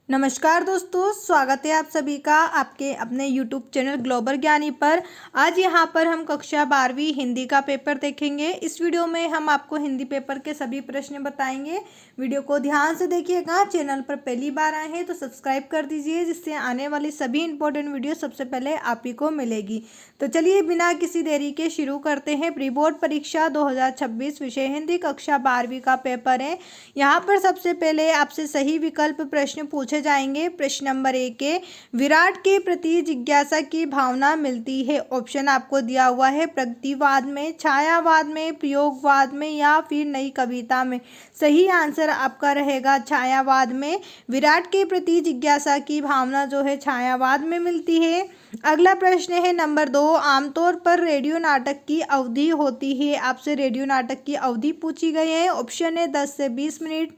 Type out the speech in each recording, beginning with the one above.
नमस्कार दोस्तों, स्वागत है आप सभी का आपके अपने YouTube चैनल ग्लोबल ज्ञानी पर। आज यहाँ पर हम कक्षा 12वीं हिंदी का पेपर देखेंगे। इस वीडियो में हम आपको हिंदी पेपर के सभी प्रश्न बताएंगे। वीडियो को ध्यान से देखिएगा। चैनल पर पहली बार आए हैं तो सब्सक्राइब कर दीजिए, जिससे आने वाली सभी इंपॉर्टेंट वीडियो सबसे पहले आप ही को मिलेगी। तो चलिए बिना किसी देरी के शुरू करते हैं। प्री बोर्ड परीक्षा 2026 विषय हिंदी कक्षा 12वीं का पेपर है। यहाँ पर सबसे पहले आपसे सही विकल्प प्रश्न पूछे जाएंगे। प्रश्न नंबर 1 है, विराट के प्रति जिज्ञासा की भावना मिलती है। ऑप्शन आपको दिया हुआ है प्रगतिवाद में, छायावाद में, प्रयोगवाद में या फिर नई कविता में। सही आंसर आपका रहेगा छायावाद में। विराट के प्रति जिज्ञासा की भावना जो है छायावाद में मिलती है। अगला प्रश्न है नंबर 2, आमतौर पर रेडियो नाटक की अवधि होती है। आपसे रेडियो नाटक की अवधि पूछी गई है। ऑप्शन है 10 से 20 मिनट,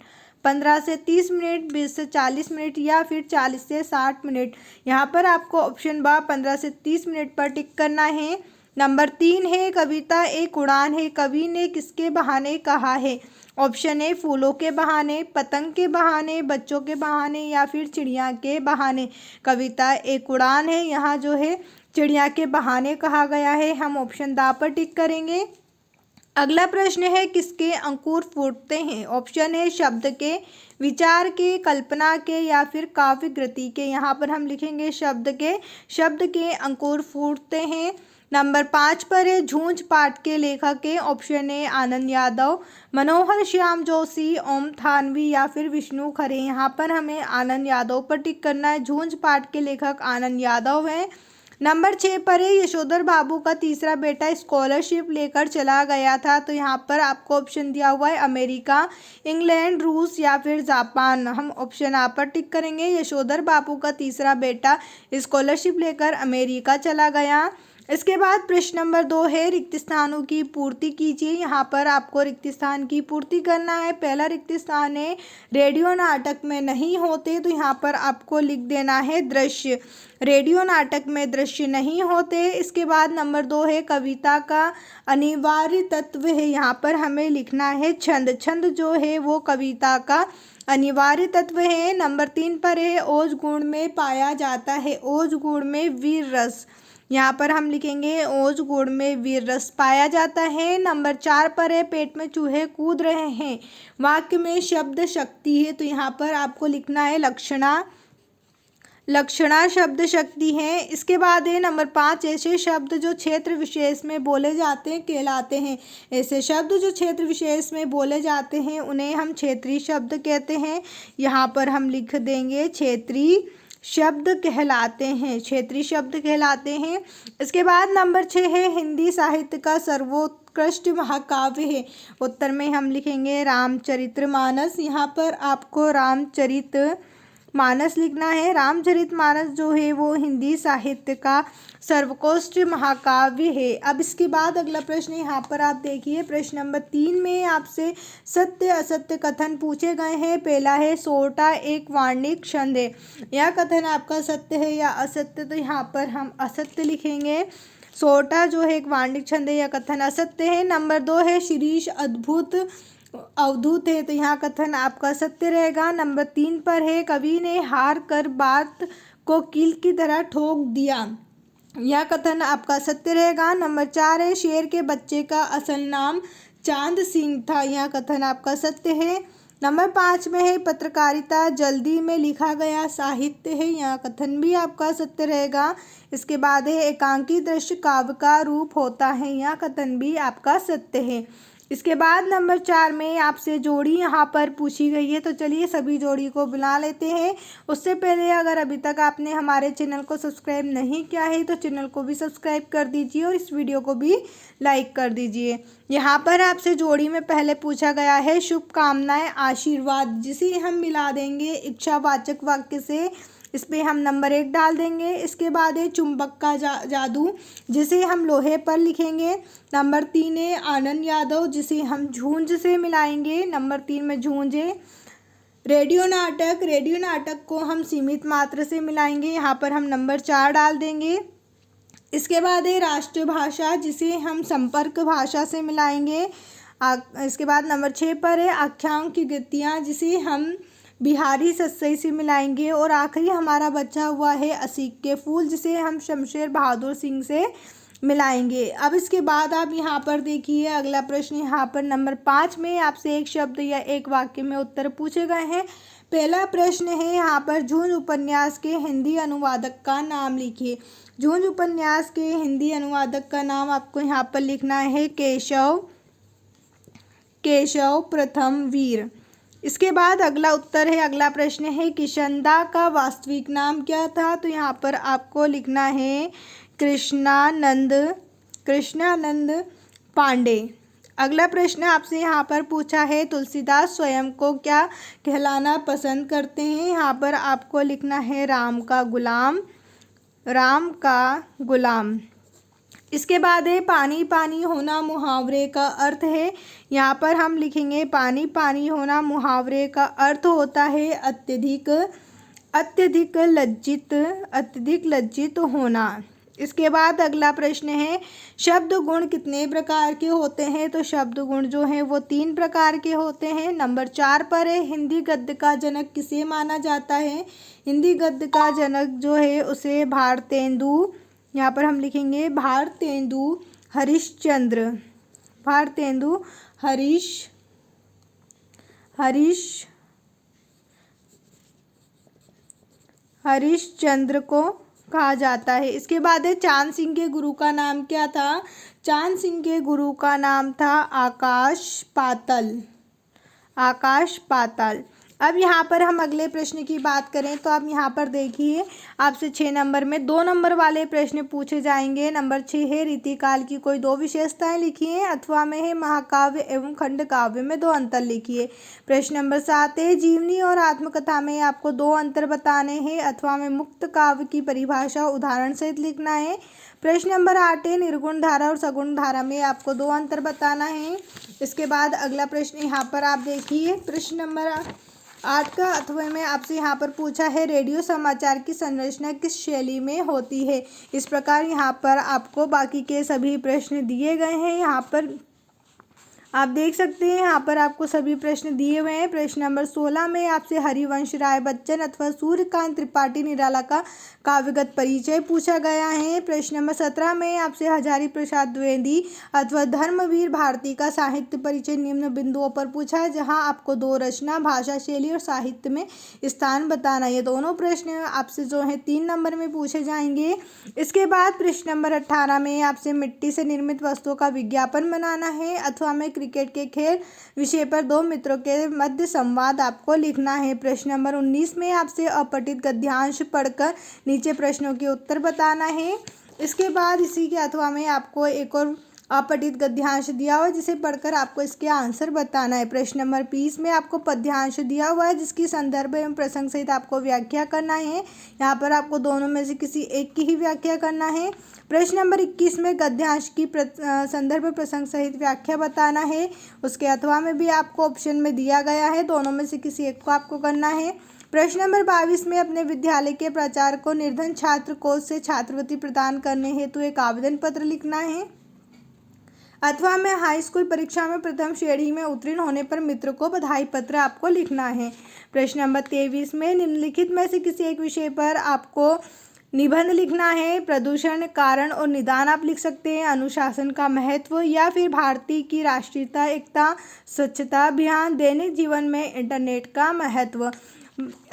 15 से 30 मिनट, 20 से 40 मिनट या फिर 40 से 60 मिनट। यहाँ पर आपको ऑप्शन 15 से 30 मिनट पर टिक करना है। नंबर 3 है, कविता एक उड़ान है। कवि ने किसके बहाने कहा है। ऑप्शन है फूलों के बहाने, पतंग के बहाने, बच्चों के बहाने या फिर चिड़िया के बहाने। कविता एक उड़ान है, यहाँ जो है चिड़िया के बहाने कहा गया है। हम ऑप्शन दा पर टिक करेंगे। अगला प्रश्न है, किसके अंकुर फूटते हैं। ऑप्शन है शब्द के, विचार के, कल्पना के या फिर काव्य कृति के। यहाँ पर हम लिखेंगे शब्द के अंकुर फूटते हैं। नंबर 5 पर है, झूंझ पाठ के लेखक है। ऑप्शन है आनंद यादव, मनोहर श्याम जोशी, ओम थानवी या फिर विष्णु खरे। यहाँ पर हमें आनंद यादव पर टिक करना है। झूंझ पाठ के लेखक आनंद यादव हैं। नंबर 6 पर है, यशोधर बाबू का तीसरा बेटा स्कॉलरशिप लेकर चला गया था। तो यहाँ पर आपको ऑप्शन दिया हुआ है अमेरिका, इंग्लैंड, रूस या फिर जापान। हम ऑप्शन आ पर टिक करेंगे। यशोधर बाबू का तीसरा बेटा स्कॉलरशिप लेकर अमेरिका चला गया। इसके बाद प्रश्न नंबर 2 है, रिक्त स्थानों की पूर्ति कीजिए। यहाँ पर आपको रिक्त स्थान की पूर्ति करना है। पहला रिक्त स्थान है, रेडियो नाटक में नहीं होते। तो यहाँ पर आपको लिख देना है दृश्य। रेडियो नाटक में दृश्य नहीं होते। इसके बाद नंबर 2 है, कविता का अनिवार्य तत्व है। यहाँ पर हमें लिखना है छंद। छंद जो है वो कविता का अनिवार्य तत्व है। नंबर 3 पर है, ओज गुण में पाया जाता है। ओज गुण में वीर रस। यहाँ पर हम लिखेंगे ओज गुण में वीर रस पाया जाता है। नंबर 4 पर है, पेट में चूहे कूद रहे हैं। वाक्य में शब्द शक्ति है। तो यहाँ पर आपको लिखना है लक्षणा। लक्षणा शब्द शक्ति है। इसके बाद है नंबर 5, ऐसे शब्द जो क्षेत्र विशेष में बोले जाते हैं कहलाते हैं। ऐसे शब्द जो क्षेत्र विशेष में बोले जाते हैं उन्हें हम क्षेत्रीय शब्द कहते हैं। यहाँ पर हम लिख देंगे क्षेत्रीय शब्द कहलाते हैं। क्षेत्रीय शब्द कहलाते हैं। इसके बाद नंबर 6 है, हिंदी साहित्य का सर्वोत्कृष्ट महाकाव्य है। उत्तर में हम लिखेंगे रामचरितमानस। यहाँ पर आपको रामचरितमानस लिखना है। रामचरितमानस जो है वो हिंदी साहित्य का सर्वोत्कृष्ट महाकाव्य है। अब इसके बाद अगला प्रश्न यहाँ पर आप देखिए। प्रश्न नंबर 3 में आपसे सत्य असत्य कथन पूछे गए हैं। पहला है, सोरठा एक वार्णिक छंद है। यह कथन आपका सत्य है या असत्य। तो यहाँ पर हम असत्य लिखेंगे। सोरठा जो है एक वार्णिक छंद है, यह कथन असत्य है। नंबर 2 है, शिरीष अवधूत है। तो यहाँ कथन आपका सत्य रहेगा। नंबर 3 पर है, कवि ने हार कर बात को कील की तरह ठोक दिया। यह कथन आपका सत्य रहेगा। नंबर 4 है, शेर के बच्चे का असल नाम चांद सिंह था। यह कथन आपका सत्य है। नंबर 5 में है, पत्रकारिता जल्दी में लिखा गया साहित्य है। यह कथन भी आपका सत्य रहेगा। इसके बाद है, एकांकी दृश्य काव्य का रूप होता है। यह कथन भी आपका सत्य है। इसके बाद नंबर 4 में आपसे जोड़ी यहाँ पर पूछी गई है। तो चलिए सभी जोड़ी को बुला लेते हैं। उससे पहले अगर अभी तक आपने हमारे चैनल को सब्सक्राइब नहीं किया है तो चैनल को भी सब्सक्राइब कर दीजिए और इस वीडियो को भी लाइक कर दीजिए। यहाँ पर आपसे जोड़ी में पहले पूछा गया है, शुभकामनाएं आशीर्वाद, जिसे हम मिला देंगे इच्छावाचक वाक्य से। इस पर हम नंबर 1 डाल देंगे। इसके बाद है चुंबक का जादू, जिसे हम लोहे पर लिखेंगे। नंबर 3 है आनंद यादव, जिसे हम झूंझ से मिलाएंगे। नंबर 3 में झूंझ है। रेडियो नाटक को हम सीमित मात्रा से मिलाएंगे। यहाँ पर हम नंबर 4 डाल देंगे। इसके बाद है राष्ट्रभाषा, जिसे हम संपर्क भाषा से मिलाएंगे। इसके बाद नंबर 6 पर है आख्यान की कृतियाँ, जिसे हम बिहारी सत्सई से मिलाएंगे। और आखिरी हमारा बचा हुआ है असीक के फूल, जिसे हम शमशेर बहादुर सिंह से मिलाएंगे। अब इसके बाद आप यहाँ पर देखिए अगला प्रश्न यहाँ पर नंबर 5 में आपसे एक शब्द या एक वाक्य में उत्तर पूछे गए हैं। पहला प्रश्न है यहाँ पर, झुंझ उपन्यास के हिंदी अनुवादक का नाम लिखिए। झुंझ उपन्यास के हिंदी अनुवादक का नाम आपको यहाँ पर लिखना है केशव प्रथम वीर। इसके बाद अगला उत्तर है, अगला प्रश्न है, किशनदा का वास्तविक नाम क्या था? तो यहाँ पर आपको लिखना है कृष्णानंद पांडे। अगला प्रश्न आपसे यहाँ पर पूछा है, तुलसीदास स्वयं को क्या कहलाना पसंद करते हैं? यहाँ पर आपको लिखना है राम का गुलाम। इसके बाद है, पानी पानी होना मुहावरे का अर्थ है। यहाँ पर हम लिखेंगे पानी पानी होना मुहावरे का अर्थ होता है अत्यधिक लज्जित होना। इसके बाद अगला प्रश्न है, शब्द गुण कितने प्रकार के होते हैं? तो शब्द गुण जो हैं वो 3 प्रकार के होते हैं। नंबर 4 पर है, हिंदी गद्य का जनक किसे माना जाता है? हिंदी गद्य का जनक जो है उसे भारतेंदु, यहाँ पर हम लिखेंगे भारतेंदु हरिश्चंद्र को कहा जाता है। इसके बाद है, चांद सिंह के गुरु का नाम क्या था? चांद सिंह के गुरु का नाम था आकाश पाताल। अब यहाँ पर हम अगले प्रश्न की बात करें तो आप यहाँ पर देखिए आपसे 6 नंबर में 2 नंबर वाले प्रश्न पूछे जाएंगे। नंबर 6 है, रीतिकाल की कोई 2 विशेषताएं लिखिए। अथवा में है, महाकाव्य एवं खंड काव्य में 2 अंतर लिखिए। प्रश्न नंबर 7 है, जीवनी और आत्मकथा में आपको 2 अंतर बताने हैं। अथवा में मुक्त काव्य की परिभाषा उदाहरण सहित लिखना है। प्रश्न नंबर 8 है, निर्गुण धारा और सगुण धारा में आपको 2 अंतर बताना है। इसके बाद अगला प्रश्न यहाँ पर आप देखिए, प्रश्न नंबर 8 का अथवा में आपसे यहाँ पर पूछा है, रेडियो समाचार की संरचना किस शैली में होती है? इस प्रकार यहाँ पर आपको बाकी के सभी प्रश्न दिए गए हैं। यहाँ पर आप देख सकते हैं, यहाँ पर आपको सभी प्रश्न दिए हुए हैं। प्रश्न नंबर 16 में आपसे हरिवंश राय बच्चन अथवा सूर्यकांत त्रिपाठी निराला का काव्यगत परिचय पूछा गया है। प्रश्न नंबर 17 में आपसे हजारी प्रसाद द्विवेदी अथवा धर्मवीर भारती का साहित्य परिचय निम्न बिंदुओं पर पूछा है, जहाँ आपको 2 रचना, भाषा शैली और साहित्य में स्थान बताना। ये दोनों प्रश्न आपसे जो है 3 नंबर में पूछे जाएंगे। इसके बाद प्रश्न नंबर 18 में आपसे मिट्टी से निर्मित वस्तुओं का विज्ञापन बनाना है। अथवा में क्रिकेट के खेल विषय पर 2 मित्रों के मध्य संवाद आपको लिखना है। प्रश्न नंबर 19 में आपसे अपठित गद्यांश पढ़कर नीचे प्रश्नों के उत्तर बताना है। इसके बाद इसी के अथवा में आपको एक और अपठित गद्यांश दिया हुआ है, जिसे पढ़कर आपको इसके आंसर बताना है। प्रश्न नंबर 20 में आपको पद्यांश दिया हुआ है, जिसकी संदर्भ एवं प्रसंग सहित आपको व्याख्या करना है। यहाँ पर आपको दोनों में से किसी एक की ही व्याख्या करना है। प्रश्न नंबर 21 में गद्यांश की संदर्भ प्रसंग सहित व्याख्या बताना है। उसके अथवा में भी आपको ऑप्शन में दिया गया है, दोनों में से किसी एक को आपको करना है। प्रश्न नंबर 22 में अपने विद्यालय के प्राचार्य को निर्धन छात्र कोष से छात्रवृत्ति प्रदान करने हेतु एक आवेदन पत्र लिखना है। अथवा में हाई स्कूल परीक्षा में प्रथम श्रेणी में उत्तीर्ण होने पर मित्र को बधाई पत्र आपको लिखना है। प्रश्न नंबर 23 में निम्नलिखित में से किसी एक विषय पर आपको निबंध लिखना है। प्रदूषण कारण और निदान आप लिख सकते हैं, अनुशासन का महत्व, या फिर भारतीय की राष्ट्रीयता, एकता, स्वच्छता अभियान, दैनिक जीवन में इंटरनेट का महत्व।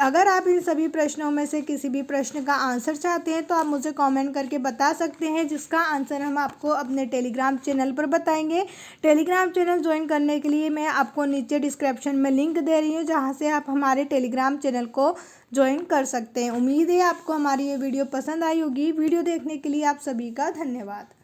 अगर आप इन सभी प्रश्नों में से किसी भी प्रश्न का आंसर चाहते हैं तो आप मुझे कमेंट करके बता सकते हैं, जिसका आंसर हम आपको अपने टेलीग्राम चैनल पर बताएंगे। टेलीग्राम चैनल ज्वाइन करने के लिए मैं आपको नीचे डिस्क्रिप्शन में लिंक दे रही हूँ, जहाँ से आप हमारे टेलीग्राम चैनल को ज्वाइन कर सकते हैं। उम्मीद है आपको हमारी ये वीडियो पसंद आई होगी। वीडियो देखने के लिए आप सभी का धन्यवाद।